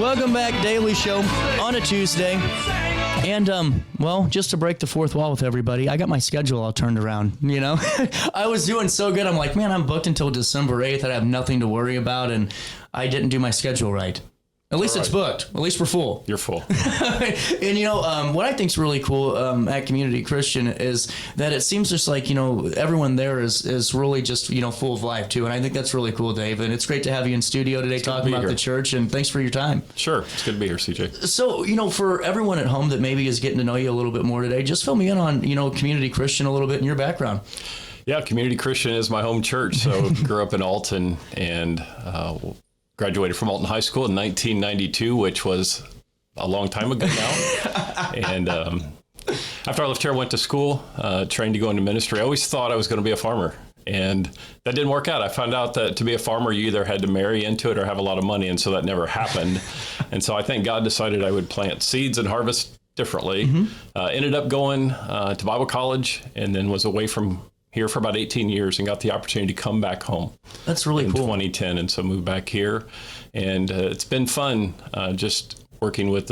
Welcome back, Daily Show on a Tuesday. And, well, just to break the fourth wall with everybody, I got my schedule all turned around, you know? I was doing so good. I'm like, man, I'm booked until December 8th. I have nothing to worry about, and I didn't do my schedule right. At least it's booked. At least we're full. You're full. And, you know, what I think is really cool at Community Christian is that it seems just like, you know, everyone there is really just, you know, full of life, too. And I think that's really cool, Dave. And it's great to have you in studio today talking about the church. And thanks for your time. Sure. It's good to be here, CJ. So, you know, for everyone at home that maybe is getting to know you a little bit more today, just fill me in on, you know, Community Christian a little bit in your background. Yeah, Community Christian is my home church. So grew up in Alton and graduated from Alton High School in 1992, which was a long time ago now. And after I left here, I went to school, trained to go into ministry. I always thought I was going to be a farmer, and that didn't work out. I found out that to be a farmer, you either had to marry into it or have a lot of money, and so that never happened. And so I think God decided I would plant seeds and harvest differently. Ended up going to Bible college, and then was away from here for about 18 years and got the opportunity to come back home. That's really cool. In 2010, and so moved back here. And it's been fun just working with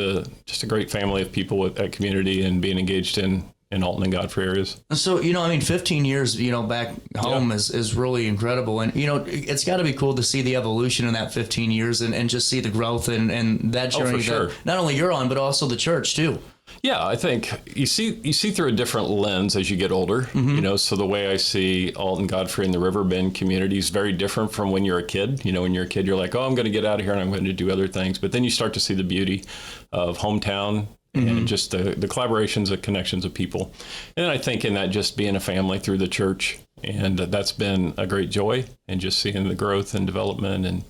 just a great family of people at Community and being engaged in Alton and Godfrey areas. So, you know, I mean, 15 years, you know, back home is really incredible. And, you know, it's got to be cool to see the evolution in that 15 years and just see the growth and that journey that not only you're on, but also the church, too. Yeah, I think you see through a different lens as you get older, you know, so the way I see Alton, Godfrey, and the Riverbend community is very different from when you're a kid. You know, when you're a kid, you're like, oh, I'm going to get out of here and I'm going to do other things. But then you start to see the beauty of hometown and just the collaborations, the connections of people. And then I think in that just being a family through the church, and that's been a great joy, and just seeing the growth and development and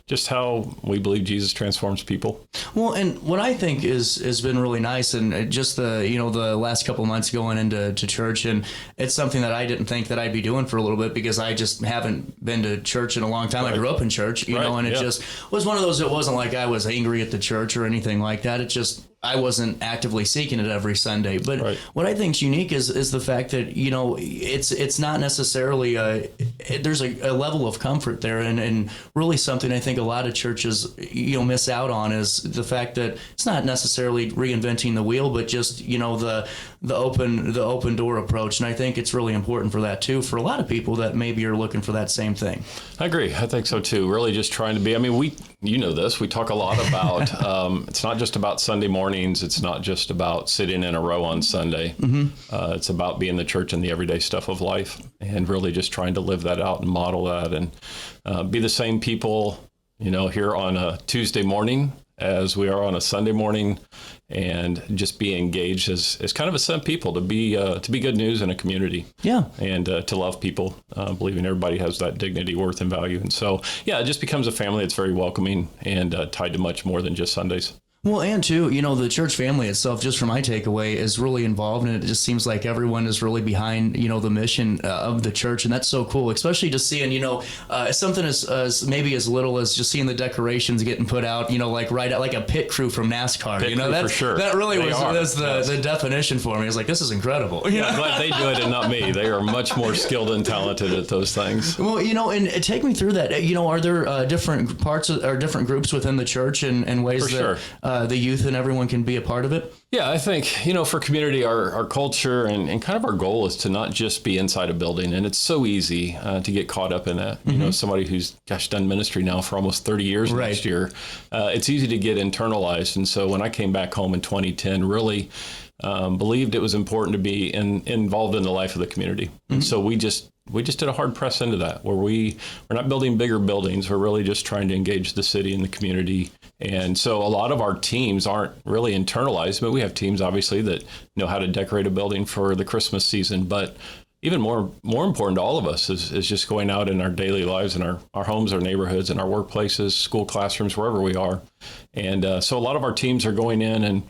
just how we believe Jesus transforms people. Well, and what I think has been really nice, and just the last couple of months going into church, and it's something that I didn't think that I'd be doing for a little bit because I just haven't been to church in a long time. I grew up in church, you know, and it just was one of those. It wasn't like I was angry at the church or anything like that. It just I wasn't actively seeking it every Sunday. But what I think is unique is the fact that, you know, it's not necessarily there's a level of comfort there, and really something I think a lot of churches, you know, miss out on is the fact that it's not necessarily reinventing the wheel, but just, you know, the open door approach. And I think it's really important for that too, for a lot of people that maybe are looking for that same thing. I agree. I think so too. Really just trying to be, I mean, you know this, we talk a lot about, it's not just about Sunday mornings. It's not just about sitting in a row on Sunday. It's about being the church and the everyday stuff of life, and really just trying to live that out and model that, and be the same people, you know, here on a Tuesday morning as we are on a Sunday morning, and just be engaged as kind of a sent people to be good news in a community. Yeah. And to love people, believing everybody has that dignity, worth, and value. And so, yeah, it just becomes a family that's very welcoming and tied to much more than just Sundays. Well, and too, you know, the church family itself, just from my takeaway, is really involved, and it just seems like everyone is really behind, you know, the mission of the church, and that's so cool. Especially just seeing, you know, something as maybe as little as just seeing the decorations getting put out, you know, like right out like a pit crew from NASCAR. Pit you know, crew for sure. That really was the definition for me. It's like, this is incredible. Yeah, I'm glad they do it and not me. They are much more skilled and talented at those things. Well, you know, and take me through that. You know, are there different parts or different groups within the church and ways that the youth and everyone can be a part of it? Yeah, I think, you know, for Community, our culture and kind of our goal is to not just be inside a building. And it's so easy to get caught up in that. You know, somebody who's, done ministry now for almost 30 years next year, it's easy to get internalized. And so when I came back home in 2010, really believed it was important to be involved in the life of the community. And so we just did a hard press into that, where we're not building bigger buildings. We're really just trying to engage the city and the community. And so a lot of our teams aren't really internalized, but we have teams obviously that know how to decorate a building for the Christmas season. But even more important to all of us is just going out in our daily lives, in our homes, our neighborhoods, and our workplaces, school classrooms, wherever we are. And so a lot of our teams are going in and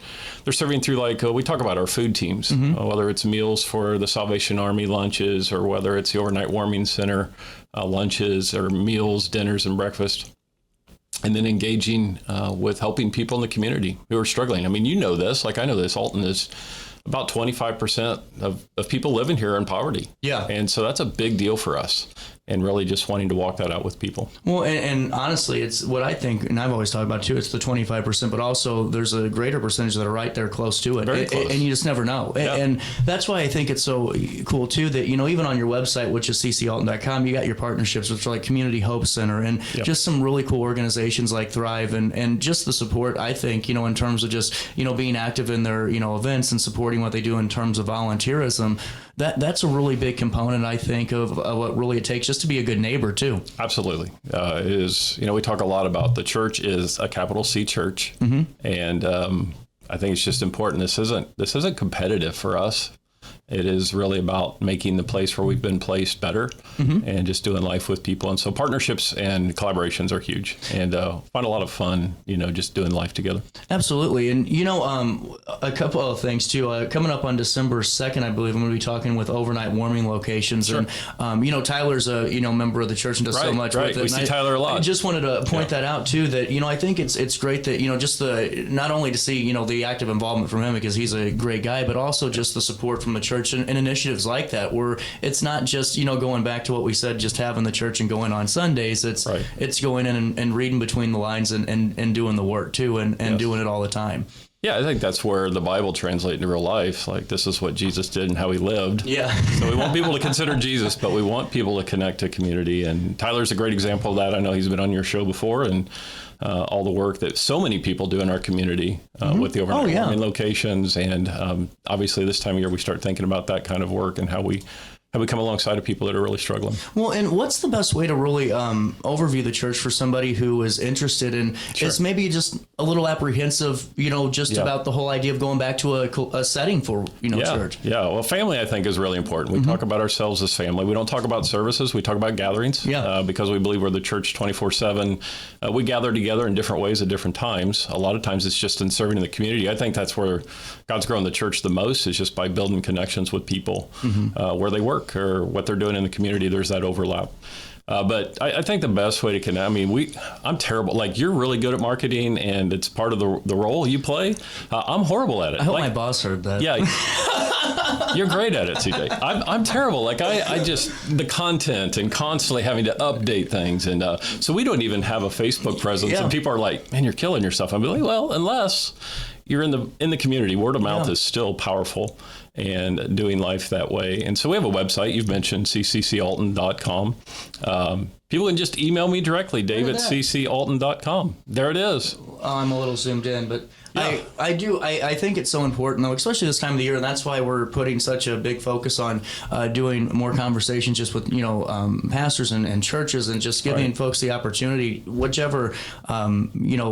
they're serving through, like, we talk about our food teams, whether it's meals for the Salvation Army lunches, or whether it's the Overnight Warming Center lunches, or meals, dinners, and breakfast. And then engaging with helping people in the community who are struggling. I mean, you know this, like I know this, Alton is about 25% of people living here in poverty. Yeah. And so that's a big deal for us. and really just wanting to walk that out with people. Well, and honestly, it's what I think, and I've always talked about too, it's the 25%, but also there's a greater percentage that are right there close to it. Very close. And you just never know. Yeah. And that's why I think it's so cool too that, even on your website, which is ccalton.com, you got your partnerships, which are like Community Hope Center and just some really cool organizations like Thrive and just the support, I think, in terms of just, being active in their, events and supporting what they do in terms of volunteerism. That's a really big component, I think, of what really it takes just to be a good neighbor, too. Absolutely. It is, we talk a lot about the church is a capital C church. And I think it's just important. This isn't competitive for us. It is really about making the place where we've been placed better and just doing life with people. And so partnerships and collaborations are huge and find a lot of fun, just doing life together. Absolutely. And, a couple of things, too. Coming up on December 2nd, I believe, I'm going to be talking with overnight warming locations. Sure. And, Tyler's a, member of the church and does so much with it. We see Tyler a lot. I just wanted to point that out, too, that, I think it's great that, just not only to see, the active involvement from him because he's a great guy, but also just the support from the church and initiatives like that where it's not just, going back to what we said, just having the church and going on Sundays. It's going in and reading between the lines and doing the work, too, and doing it all the time. Yeah, I think that's where the Bible translates into real life. Like, this is what Jesus did and how he lived. Yeah. So we want people to consider Jesus, but we want people to connect to community. And Tyler's a great example of that. I know he's been on your show before, and all the work that so many people do in our community with the overnight warming locations. And obviously this time of year, we start thinking about that kind of work and how we come alongside of people that are really struggling. Well, and what's the best way to really overview the church for somebody who is interested in, is maybe just a little apprehensive, about the whole idea of going back to a setting for, church? Yeah, well, family, I think, is really important. We talk about ourselves as family. We don't talk about services. We talk about gatherings because we believe we're the church 24/7. We gather together in different ways at different times. A lot of times it's just in serving in the community. I think that's where God's grown the church the most, is just by building connections with people where they work or what they're doing in the community. There's that overlap. But I think the best way to connect, I'm terrible. Like, you're really good at marketing and it's part of the role you play. I'm horrible at it. I hope my boss heard that. Yeah. You're great at it, CJ. I'm terrible. Like, I just, the content and constantly having to update things. And so we don't even have a Facebook presence. And people are like, man, you're killing yourself. I'm like, well, unless you're in the community, word of mouth is still powerful and doing life that way. And so we have a website. You've mentioned ccalton.com. People can just email me directly, dave@ccalton.com. There it is. I'm a little zoomed in, but I think it's so important, though, especially this time of the year, and that's why we're putting such a big focus on doing more conversations just with, pastors and churches and just giving folks the opportunity, whichever,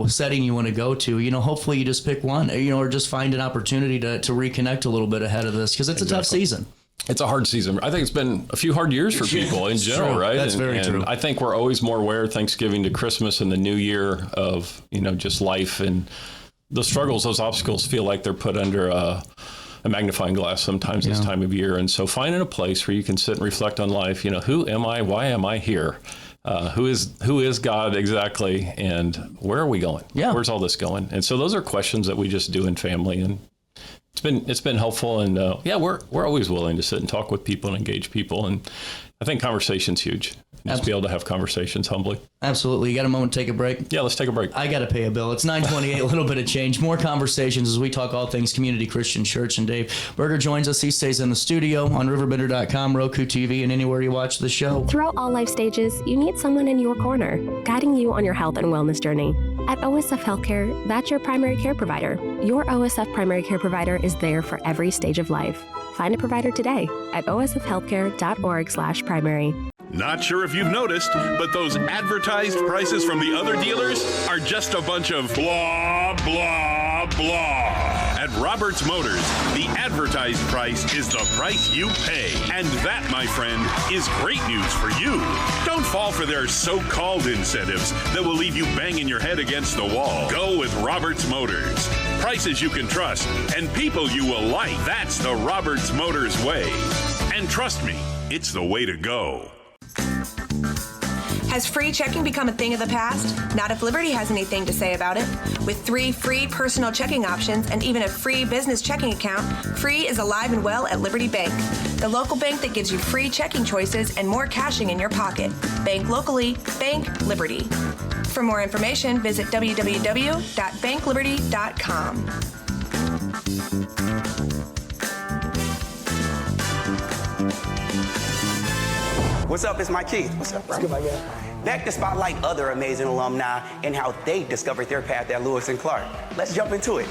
setting you want to go to, hopefully you just pick one, or just find an opportunity to reconnect a little bit ahead of this, because it's a tough season. It's a hard season. I think it's been a few hard years for people in general, right? That's very true. I think we're always more aware of Thanksgiving to Christmas and the New Year of, just life and the struggles, those obstacles feel like they're put under a magnifying glass sometimes this time of year. And so finding a place where you can sit and reflect on life, who am I? Why am I here? Who is God exactly? And where are we going? Yeah. Where's all this going? And so those are questions that we just do in family. And it's been helpful. And we're always willing to sit and talk with people and engage people. And I think conversation's huge. Just be able to have conversations humbly. Absolutely. You got a moment to take a break? Yeah, let's take a break. I got to pay a bill. It's 9:28, a little bit of change. More conversations as we talk all things Community Christian Church. And Dave Berger joins us. He stays in the studio on RiverBender.com, Roku TV, and anywhere you watch the show. Throughout all life stages, you need someone in your corner, guiding you on your health and wellness journey. At OSF Healthcare, that's your primary care provider. Your OSF primary care provider is there for every stage of life. Find a provider today at osfhealthcare.org/primary. Not sure if you've noticed, but those advertised prices from the other dealers are just a bunch of blah, blah, blah. At Roberts Motors, the advertised price is the price you pay. And that, my friend, is great news for you. Don't fall for their so-called incentives that will leave you banging your head against the wall. Go with Roberts Motors. Prices you can trust and people you will like. That's the Roberts Motors way. And trust me, it's the way to go. Has free checking become a thing of the past? Not if Liberty has anything to say about it. With 3 free personal checking options and even a free business checking account, free is alive and well at Liberty Bank. the local bank that gives you free checking choices and more cashing in your pocket. Bank locally, Bank Liberty. For more information, visit www.bankliberty.com. What's up? It's Mike Keith. What's up, bro? What's good, my guy? Back to spotlight other amazing alumni and how they discovered their path at Lewis and Clark. Let's jump into it.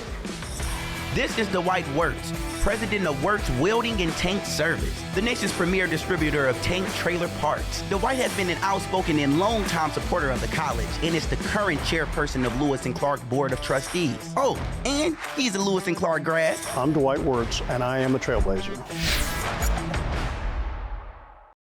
This is Dwight Wirtz, president of Wirtz Welding and Tank Service, the nation's premier distributor of tank trailer parts. Dwight has been an outspoken and long-time supporter of the college and is the current chairperson of Lewis and Clark Board of Trustees. Oh, and he's a Lewis and Clark grad. I'm Dwight Wirtz, and I am a trailblazer.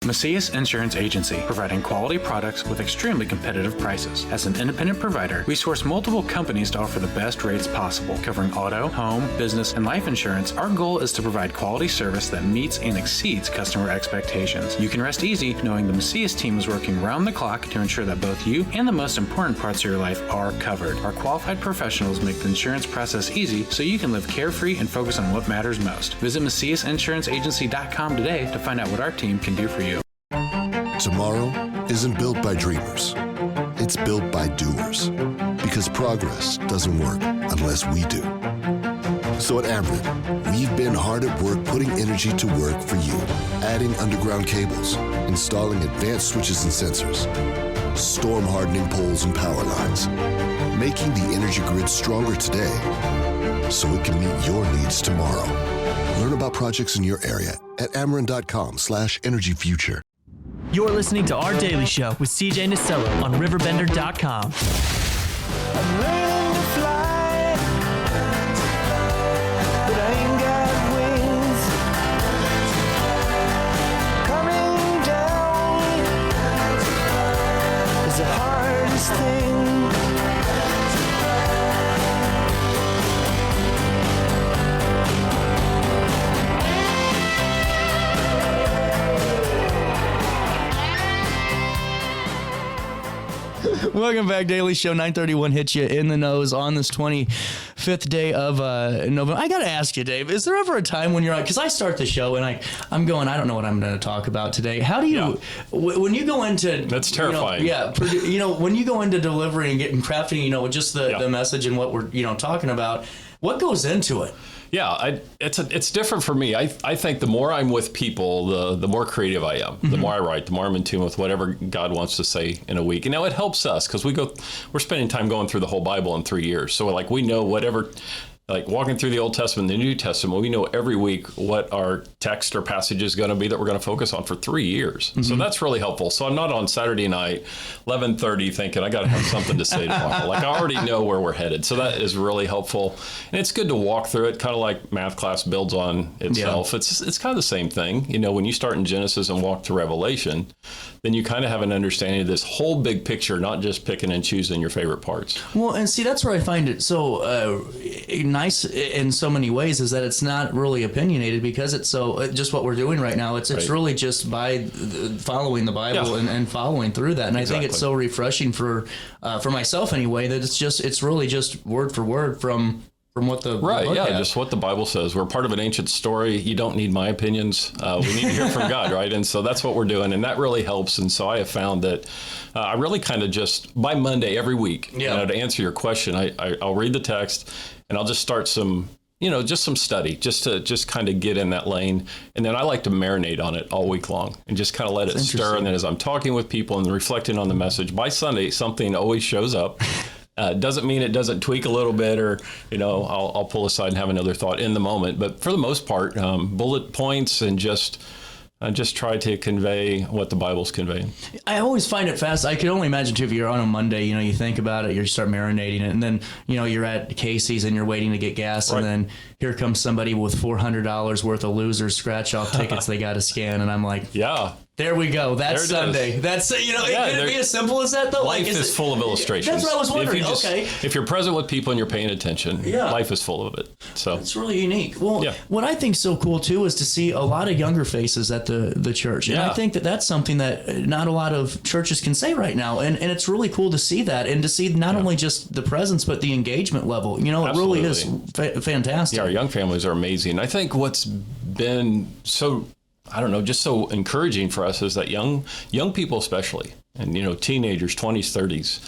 Macias Insurance Agency, providing quality products with extremely competitive prices. As an independent provider, we source multiple companies to offer the best rates possible, covering auto, home, business, and life insurance. Our goal is to provide quality service that meets and exceeds customer expectations. You can rest easy knowing the Macias team is working round the clock to ensure that both you and the most important parts of your life are covered. Our qualified professionals make the insurance process easy so you can live carefree and focus on what matters most. Visit MaciasInsuranceAgency.com today to find out what our team can do for you. Tomorrow isn't built by dreamers. It's built by doers. Because progress doesn't work unless we do. So at Ameren, we've been hard at work putting energy to work for you. Adding underground cables, installing advanced switches and sensors, storm hardening poles and power lines, making the energy grid stronger today so it can meet your needs tomorrow. Learn about projects in your area at Ameren.com/energyfuture. You're listening to Our Daily Show with CJ Nasello on RiverBender.com. I'm learning to fly, but I ain't got wings. Coming down is the hardest thing. Welcome back, Daily Show. 931 hits you in the nose on this 25th day of November. I got to ask you, Dave, is there ever a time when you're on, because I start the show and I'm going, I don't know what I'm going to talk about today. How do you, when you go into... That's terrifying. When you go into delivery and getting crafting, just the message and what we're, talking about, what goes into it? Yeah, it's different for me. I think the more I'm with people, the more creative I am. The more I write, the more I'm in tune with whatever God wants to say in a week. And now it helps us because we're spending time going through the whole Bible in 3 years. So we know whatever, walking through the Old Testament, the New Testament, we know every week what our text or passage is going to be that we're going to focus on for 3 years. So that's really helpful. So I'm not on Saturday night, 11:30 thinking I got to have something to say tomorrow. I already know where we're headed. So that is really helpful. And it's good to walk through it, kind of like math class builds on itself. Yeah. It's kind of the same thing. When you start in Genesis and walk to Revelation, then you kind of have an understanding of this whole big picture, not just picking and choosing your favorite parts. Well, and see, that's where I find it so nice in so many ways, is that it's not really opinionated because it's so just what we're doing right now. It's really just by following the Bible and following through that. And I think it's so refreshing for myself anyway, that it's really just word for word from what the just what the Bible says. We're part of an ancient story. You don't need my opinions. We need to hear from God, right? And so that's what we're doing, and that really helps. And so I have found that I really kind of just by Monday every week, to answer your question, I'll read the text and I'll just start some study, just to kind of get in that lane. And then I like to marinate on it all week long and just kind of let it stir. And then as I'm talking with people and reflecting on the message, by Sunday, something always shows up. Doesn't mean it doesn't tweak a little bit, or I'll pull aside and have another thought in the moment. But for the most part, bullet points and just try to convey what the Bible's conveying. I always find it fast. I can only imagine too, if you're on a Monday, you think about it, you start marinating it, and then you're at Casey's and you're waiting to get gas, and then here comes somebody with $400 worth of losers scratch off tickets they got to scan, and I'm like, there we go. That's Sunday. Is. That's it can be as simple as that though. Life is full of illustrations. That's what I was wondering. If you're present with people and you're paying attention, life is full of it. So it's really unique. Well, what I think is so cool too is to see a lot of younger faces at the church, and I think that's something that not a lot of churches can say right now, and it's really cool to see that, and to see not only just the presence but the engagement level. It really is fantastic. Yeah, our young families are amazing. I think what's been so I don't know, just so encouraging for us is that young people especially, and, teenagers, 20s, 30s,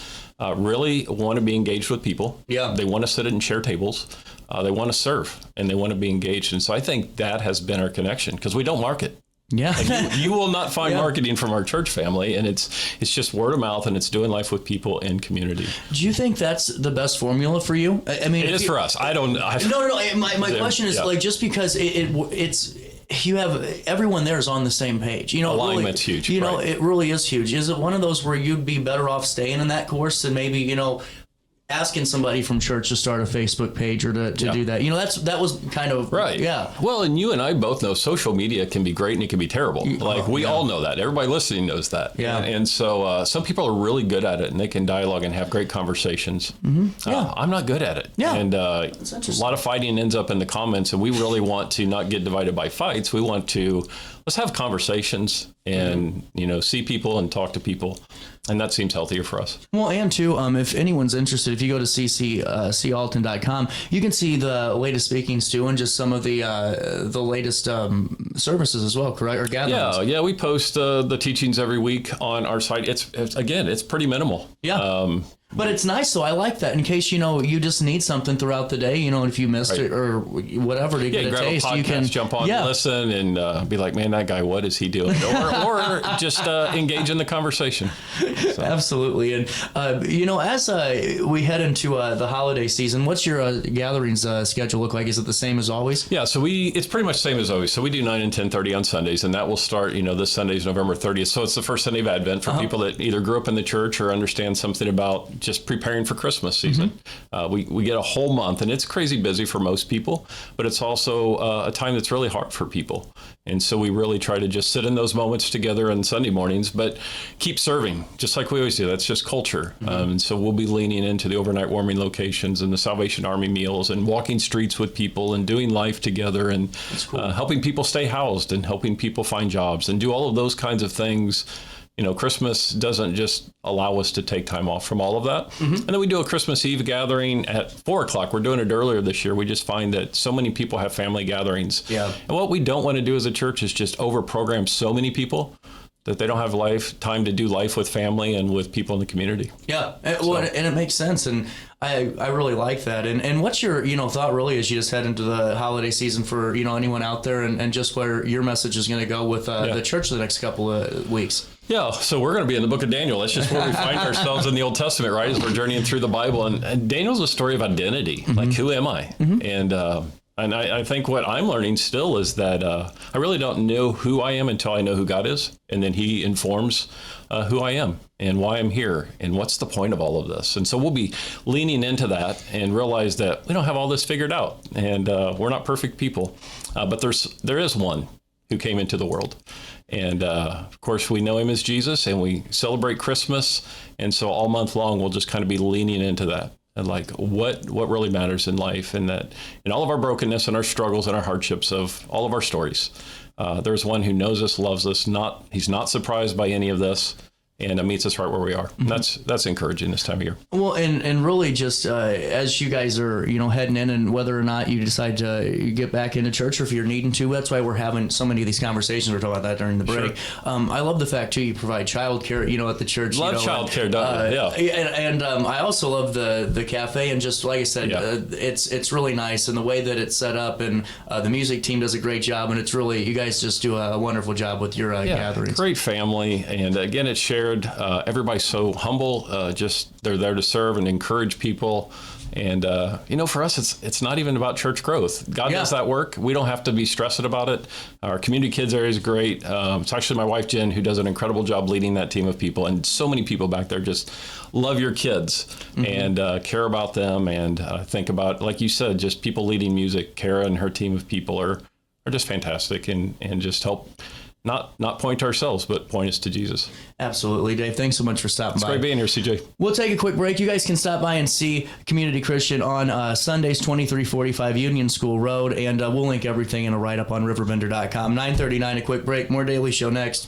really want to be engaged with people. Yeah. They want to sit and share tables. They want to serve, and they want to be engaged. And so I think that has been our connection, because we don't market. Yeah. You will not find marketing from our church family, and it's just word of mouth, and it's doing life with people in community. Do you think that's the best formula for you? I mean, it is for us. I don't. No. My question is just because it's you have everyone there is on the same page. Alignment's really, huge. It really is huge. Is it one of those where you'd be better off staying in that course than maybe asking somebody from church to start a Facebook page or to do that? That was kind of right. Yeah. Well, and you and I both know social media can be great and it can be terrible. We all know that. Everybody listening knows that. Yeah. And so some people are really good at it, and they can dialogue and have great conversations. Mm-hmm. Yeah. I'm not good at it. Yeah. And a lot of fighting ends up in the comments, and we really want to not get divided by fights. We want to let's have conversations and see people and talk to people. And that seems healthier for us. Well, and too, if anyone's interested, if you go to ccalton.com, you can see the latest speakings too, and just some of the latest services as well, correct? Or gatherings. Yeah. We post the teachings every week on our site. It's pretty minimal. Yeah. But it's nice, though. I like that in case, you just need something throughout the day, if you missed it or whatever to get a taste, you can jump on and listen and be like, man, that guy, what is he doing? Or just engage in the conversation. So. Absolutely. And, as we head into the holiday season, what's your gatherings schedule look like? Is it the same as always? Yeah, so it's pretty much the same as always. So we do 9 and 10:30 on Sundays, and that will start, this Sunday is November 30th. So it's the first Sunday of Advent for people that either grew up in the church or understand something about just preparing for Christmas season. Mm-hmm. We get a whole month, and it's crazy busy for most people, but it's also a time that's really hard for people. And so we really try to just sit in those moments together on Sunday mornings, but keep serving, just like we always do. That's just culture. Mm-hmm. And so we'll be leaning into the overnight warming locations and the Salvation Army meals and walking streets with people and doing life together and helping people stay housed and helping people find jobs and do all of those kinds of things. Christmas doesn't just allow us to take time off from all of that. Mm-hmm. And then we do a Christmas Eve gathering at 4:00. We're doing it earlier this year. We just find that so many people have family gatherings. Yeah. And what we don't want to do as a church is just over-program so many people that they don't have time to do life with family and with people in the community. Yeah. And it makes sense. And I really like that. And what's your, thought really as you just head into the holiday season for, anyone out there and just where your message is going to go with the church the next couple of weeks? Yeah, so we're going to be in the book of Daniel. That's just where we find ourselves in the Old Testament, right? As we're journeying through the Bible. And Daniel's a story of identity. Mm-hmm. Like, who am I? Mm-hmm. And I think what I'm learning still is that I really don't know who I am until I know who God is. And then he informs who I am and why I'm here and what's the point of all of this. And so we'll be leaning into that and realize that we don't have all this figured out. And we're not perfect people. But there is one who came into the world. And of course, we know him as Jesus, and we celebrate Christmas. And so all month long, we'll just kind of be leaning into that. And like what really matters in life, and that in all of our brokenness and our struggles and our hardships of all of our stories, there's one who knows us, loves us. He's not surprised by any of this, and meets us right where we are. Mm-hmm. That's encouraging this time of year. Well, and really just as you guys are, heading in, and whether or not you decide to get back into church or if you're needing to, that's why we're having so many of these conversations. We're talking about that during the break. Sure. I love the fact too, you provide childcare, at the church. Love childcare, don't you? Yeah. And I also love the cafe, and just like I said, it's really nice, and the way that it's set up, and the music team does a great job, and it's really, you guys just do a wonderful job with your gatherings. Great family, and again, it's shared. Everybody's so humble, just they're there to serve and encourage people. And, for us, it's not even about church growth. God does that work. We don't have to be stressed about it. Our community kids area is great. It's actually my wife, Jen, who does an incredible job leading that team of people. And so many people back there just love your kids and care about them and think about, like you said, just people leading music. Kara and her team of people are just fantastic and just help not point to ourselves, but point us to Jesus. Absolutely, Dave. Thanks so much for stopping by. It's great being here, CJ. We'll take a quick break. You guys can stop by and see Community Christian on Sundays, 2345 Union School Road, and we'll link everything in a write-up on RiverBender.com. 9:39, a quick break. More Daily Show next.